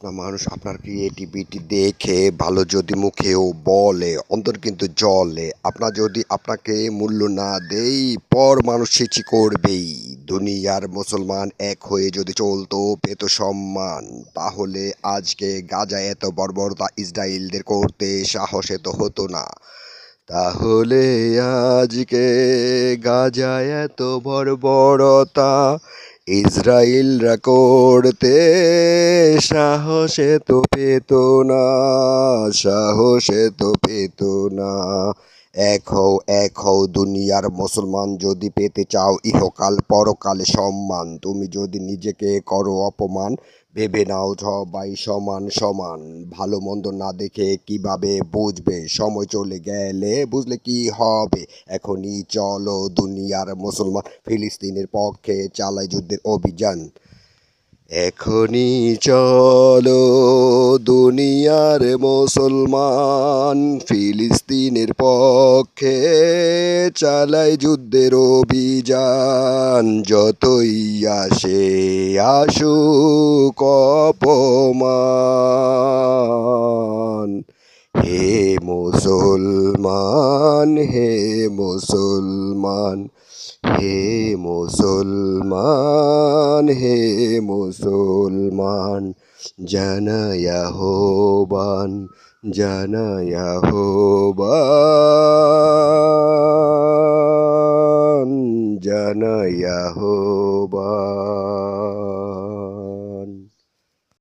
আপনার মানুষ আপনার ক্রিয়েটিভিটি দেখে ভালো যদি মুখেও বলে অন্তর কিন্তু জ্বলে। আপনার যদি আপনাকে মূল্য না দেই পর মানুষ ছিছি করবেই। দুনিয়ার মুসলমান এক হয়ে যদি চলতো পেত সম্মান, তাহলে আজকে গাজায় এত বর্বরতা ইসরায়েলদের করতে সাহস এত হতো না। তাহলে আজকে গাজায় এত বর্বরতা ইসরায়েলরা করতে সাহসে তো পেত না, সাহসে তো পেত না। এক হও দুনিয়ার মুসলমান, যদি পেতে চাও ইহকাল পরকালে সম্মান। তুমি যদি নিজেকে করো অপমান, ভেবে নাও সবাই সমান সমান। ভালো মন্দ না দেখে কিভাবে বুঝবে, সময় চলে গেলে বুঝলে কি হবে। এখনই চলো দুনিয়ার মুসলমান ফিলিস্তিনের পক্ষে চালায় যুদ্ধের অভিযান। এখনই চলো দুনিয়ার মুসলমান ফিলিস্তিনের পক্ষে চালায় যুদ্ধের অভিযান। যতই আসে আসুক অপমান, হে মুসলমান, হে মুসলমান, হে মুসলমান, হে মুসলমান, জানাই আহ্বান, জানাই আহ্বান, জানাই আহ্বান।